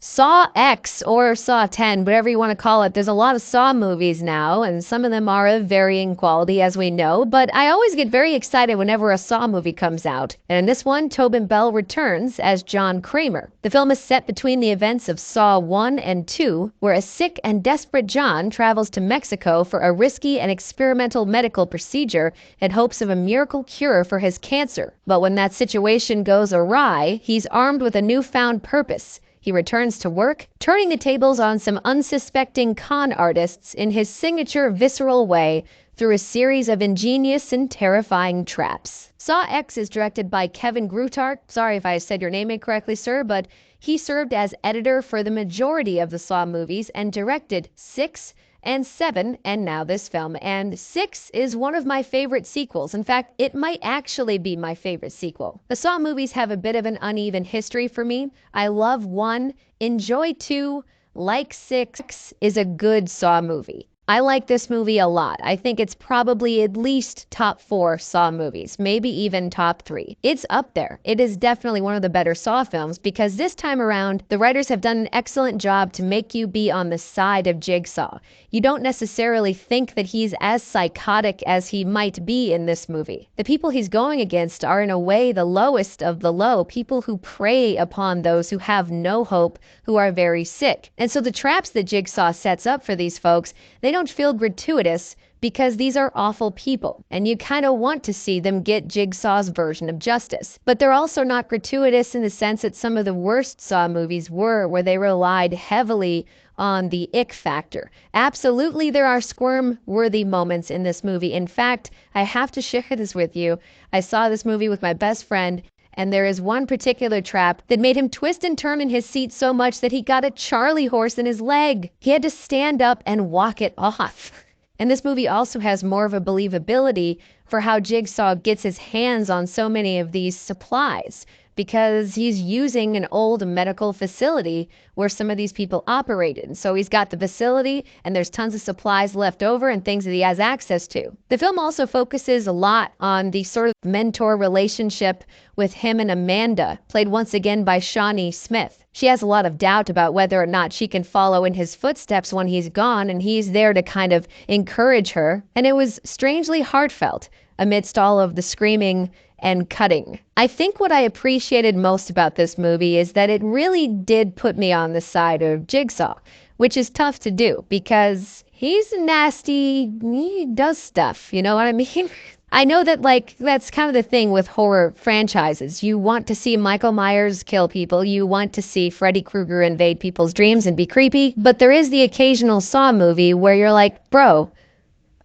Saw X or Saw 10, whatever you want to call it. There's a lot of Saw movies now, and some of them are of varying quality, as we know, but I always get very excited whenever a Saw movie comes out. And in this one, Tobin Bell returns as John Kramer. The film is set between the events of Saw 1 and 2, where a sick and desperate John travels to Mexico for a risky and experimental medical procedure in hopes of a miracle cure for his cancer. But when that situation goes awry, he's armed with a newfound purpose. He returns to work, turning the tables on some unsuspecting con artists in his signature visceral way through a series of ingenious and terrifying traps. Saw X is directed by Kevin Grutart. Sorry if I said your name incorrectly, sir, but he served as editor for the majority of the Saw movies and directed 6 and 7, and now this film. And 6 is one of my favorite sequels. In fact, it might actually be my favorite sequel. The Saw movies have a bit of an uneven history for me. I love 1, enjoy 2, like 6 is a good Saw movie. I like this movie a lot. I think it's probably at least top 4 Saw movies, maybe even top 3. It's up there. It is definitely one of the better Saw films because this time around, the writers have done an excellent job to make you be on the side of Jigsaw. You don't necessarily think that he's as psychotic as he might be in this movie. The people he's going against are in a way the lowest of the low, people who prey upon those who have no hope, who are very sick. And so the traps that Jigsaw sets up for these folks, they don't feel gratuitous because these are awful people and you kind of want to see them get Jigsaw's version of justice. But they're also not gratuitous in the sense that some of the worst Saw movies were, where they relied heavily on the ick factor. Absolutely, there are squirm-worthy moments in this movie. In fact, I have to share this with you. I saw this movie with my best friend, and there is one particular trap that made him twist and turn in his seat so much that he got a Charlie horse in his leg. He had to stand up and walk it off. And this movie also has more of a believability for how Jigsaw gets his hands on so many of these supplies, because he's using an old medical facility where some of these people operated. And so he's got the facility and there's tons of supplies left over and things that he has access to. The film also focuses a lot on the sort of mentor relationship with him and Amanda, played once again by Shawnee Smith. She has a lot of doubt about whether or not she can follow in his footsteps when he's gone, and he's there to kind of encourage her. And it was strangely heartfelt amidst all of the screaming and cutting. I think what I appreciated most about this movie is that it really did put me on the side of Jigsaw, which is tough to do because he's nasty, he does stuff, you know what I mean? I know that, like, that's kind of the thing with horror franchises. You want to see Michael Myers kill people, you want to see Freddy Krueger invade people's dreams and be creepy, but there is the occasional Saw movie where you're like, bro,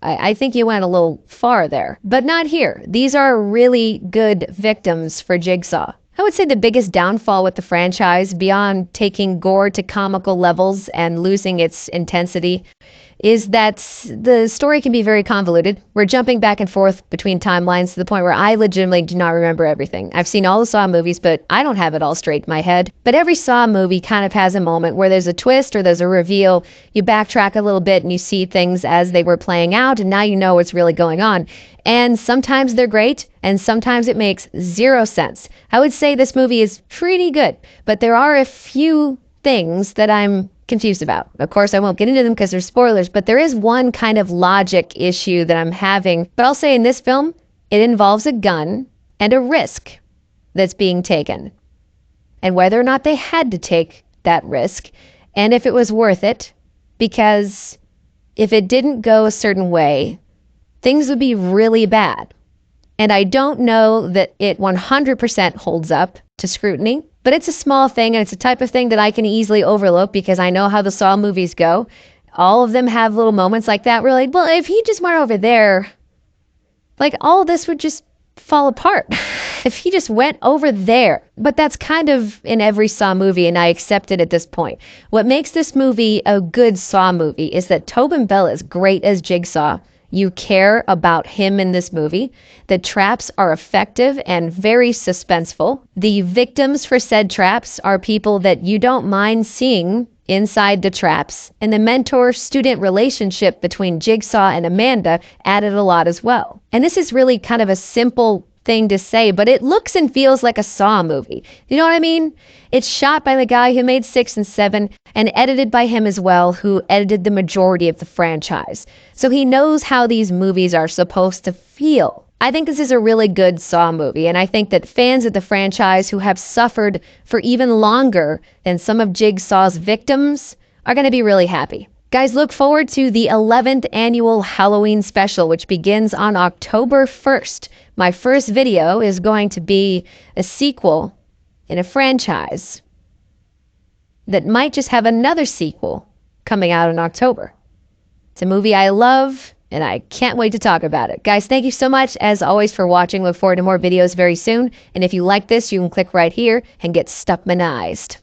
I think you went a little far there. But not here. These are really good victims for Jigsaw. I would say the biggest downfall with the franchise, beyond taking gore to comical levels and losing its intensity, is that the story can be very convoluted. We're jumping back and forth between timelines to the point where I legitimately do not remember everything. I've seen all the Saw movies, but I don't have it all straight in my head. But every Saw movie kind of has a moment where there's a twist or there's a reveal. You backtrack a little bit and you see things as they were playing out, and now you know what's really going on. And sometimes they're great, and sometimes it makes zero sense. I would say this movie is pretty good, but there are a few things that I'm confused about. Of course, I won't get into them because they're spoilers, but there is one kind of logic issue that I'm having. But I'll say in this film, it involves a gun and a risk that's being taken. And whether or not they had to take that risk, and if it was worth it, because if it didn't go a certain way, things would be really bad. And I don't know that it 100% holds up to scrutiny, but it's a small thing, and it's a type of thing that I can easily overlook because I know how the Saw movies go. All of them have little moments like that where, like, well, if he just went over there, like, all this would just fall apart. If he just went over there. But that's kind of in every Saw movie, and I accept it at this point. What makes this movie a good Saw movie is that Tobin Bell is great as Jigsaw. You care about him in this movie. The traps are effective and very suspenseful. The victims for said traps are people that you don't mind seeing inside the traps. And the mentor-student relationship between Jigsaw and Amanda added a lot as well. And this is really kind of a simple thing to say, but it looks and feels like a Saw movie. You know what I mean? It's shot by the guy who made 6 and 7 and edited by him as well, who edited the majority of the franchise. So he knows how these movies are supposed to feel. I think this is a really good Saw movie, and I think that fans of the franchise who have suffered for even longer than some of Jigsaw's victims are going to be really happy. Guys, look forward to the 11th annual Halloween special, which begins on October 1st. My first video is going to be a sequel in a franchise that might just have another sequel coming out in October. It's a movie I love, and I can't wait to talk about it. Guys, thank you so much, as always, for watching. Look forward to more videos very soon. And if you like this, you can click right here and get Stuckmanized.